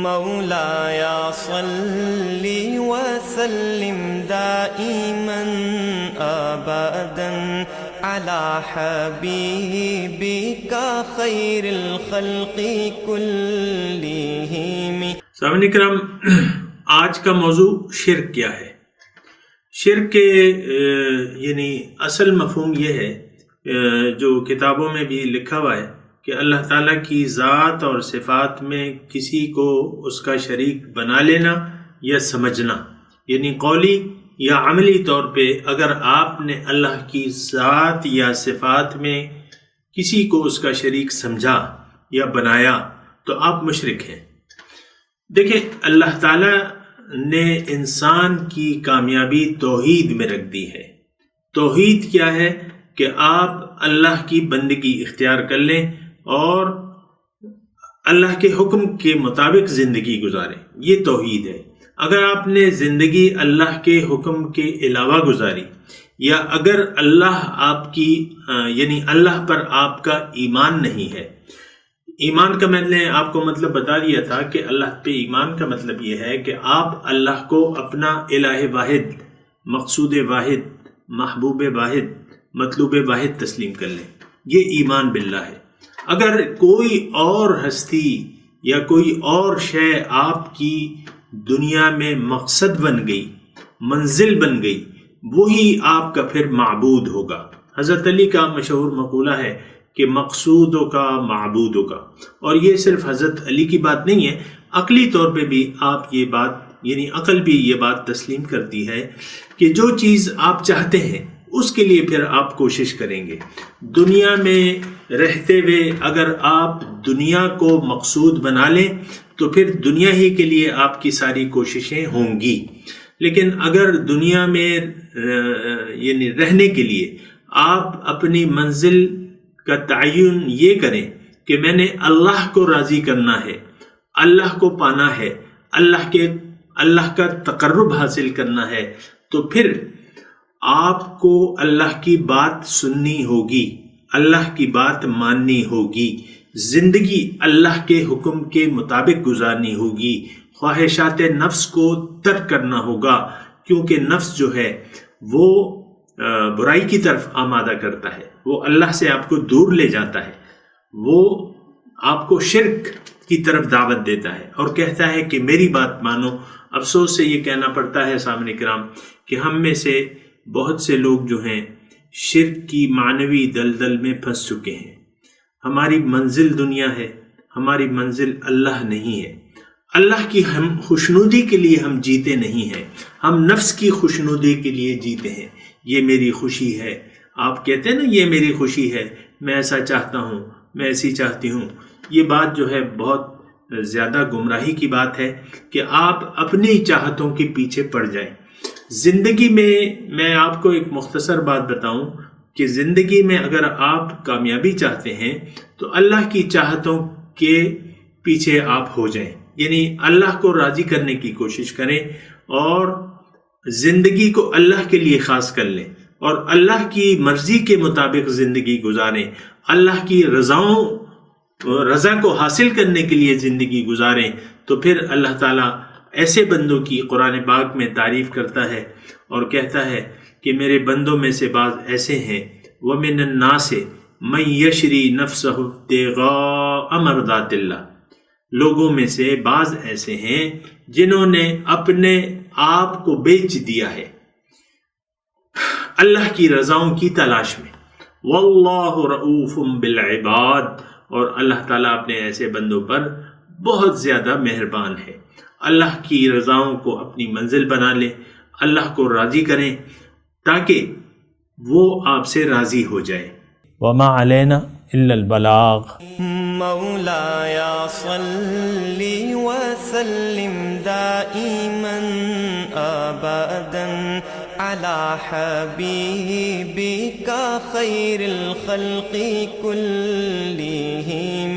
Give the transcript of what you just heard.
مولاي صل وسلم دائما ابدا على حبيبك خير الخلق كلهم۔ سامعین کرام، آج کا موضوع شرک کیا ہے۔ شرک کے یعنی اصل مفہوم یہ ہے جو کتابوں میں بھی لکھا ہوا ہے کہ اللہ تعالیٰ کی ذات اور صفات میں کسی کو اس کا شریک بنا لینا یا سمجھنا، یعنی قولی یا عملی طور پہ اگر آپ نے اللہ کی ذات یا صفات میں کسی کو اس کا شریک سمجھا یا بنایا تو آپ مشرک ہیں۔ دیکھیں، اللہ تعالیٰ نے انسان کی کامیابی توحید میں رکھ دی ہے۔ توحید کیا ہے؟ کہ آپ اللہ کی بندگی اختیار کر لیں اور اللہ کے حکم کے مطابق زندگی گزاریں، یہ توحید ہے۔ اگر آپ نے زندگی اللہ کے حکم کے علاوہ گزاری، یا اگر اللہ آپ کی یعنی اللہ پر آپ کا ایمان نہیں ہے، ایمان کا میں نے آپ کو مطلب بتا دیا تھا کہ اللہ پہ ایمان کا مطلب یہ ہے کہ آپ اللہ کو اپنا الہ واحد، مقصود واحد، محبوب واحد، مطلوب واحد تسلیم کر لیں، یہ ایمان باللہ ہے۔ اگر کوئی اور ہستی یا کوئی اور شے آپ کی دنیا میں مقصد بن گئی، منزل بن گئی، وہی آپ کا پھر معبود ہوگا۔ حضرت علی کا مشہور مقولہ ہے کہ مقصودوں کا معبودوں کا، اور یہ صرف حضرت علی کی بات نہیں ہے، عقلی طور پہ بھی آپ یہ بات یعنی عقل بھی یہ بات تسلیم کرتی ہے کہ جو چیز آپ چاہتے ہیں اس کے لیے پھر آپ کوشش کریں گے۔ دنیا میں رہتے ہوئے اگر آپ دنیا کو مقصود بنا لیں تو پھر دنیا ہی کے لیے آپ کی ساری کوششیں ہوں گی، لیکن اگر دنیا میں یعنی رہنے کے لیے آپ اپنی منزل کا تعین یہ کریں کہ میں نے اللہ کو راضی کرنا ہے، اللہ کو پانا ہے، اللہ کا تقرب حاصل کرنا ہے، تو پھر آپ کو اللہ کی بات سننی ہوگی، اللہ کی بات ماننی ہوگی، زندگی اللہ کے حکم کے مطابق گزارنی ہوگی، خواہشات نفس کو ترک کرنا ہوگا، کیونکہ نفس جو ہے وہ برائی کی طرف آمادہ کرتا ہے، وہ اللہ سے آپ کو دور لے جاتا ہے، وہ آپ کو شرک کی طرف دعوت دیتا ہے اور کہتا ہے کہ میری بات مانو۔ افسوس سے یہ کہنا پڑتا ہے سامعین کرام کہ ہم میں سے بہت سے لوگ جو ہیں شرک کی معنوی دلدل میں پھنس چکے ہیں۔ ہماری منزل دنیا ہے، ہماری منزل اللہ نہیں ہے۔ اللہ کی ہم خوشنودی کے لیے ہم جیتے نہیں ہیں، ہم نفس کی خوشنودی کے لیے جیتے ہیں۔ یہ میری خوشی ہے، آپ کہتے ہیں نا یہ میری خوشی ہے، میں ایسا چاہتا ہوں، میں ایسی چاہتی ہوں۔ یہ بات جو ہے بہت زیادہ گمراہی کی بات ہے کہ آپ اپنی چاہتوں کے پیچھے پڑ جائیں۔ زندگی میں آپ کو ایک مختصر بات بتاؤں کہ زندگی میں اگر آپ کامیابی چاہتے ہیں تو اللہ کی چاہتوں کے پیچھے آپ ہو جائیں، یعنی اللہ کو راضی کرنے کی کوشش کریں اور زندگی کو اللہ کے لیے خاص کر لیں اور اللہ کی مرضی کے مطابق زندگی گزاریں، اللہ کی رضا کو حاصل کرنے کے لیے زندگی گزاریں، تو پھر اللہ تعالیٰ ایسے بندوں کی قرآن پاک میں تعریف کرتا ہے اور کہتا ہے کہ میرے بندوں میں سے بعض ایسے ہیں وَمِنَ النَّاسِ مَن يَشْرِي نَفْسَهُ ابْتِغَاءَ مَرْضَاتِ اللَّهِ، لوگوں میں سے بعض ایسے ہیں جنہوں نے اپنے آپ کو بیچ دیا ہے اللہ کی رضاؤں کی تلاش میں۔ وَاللَّهُ رَءُوفٌ بِالْعِبَادِ، اور اللہ تعالیٰ اپنے ایسے بندوں پر بہت زیادہ مہربان ہے۔ اللہ کی رضاؤں کو اپنی منزل بنا لیں، اللہ کو راضی کریں تاکہ وہ آپ سے راضی ہو جائے۔ وما علینا الا البلاغ۔ مولاي صل وسلم دائما ابدا على حبيبك خير الخلق كلهم۔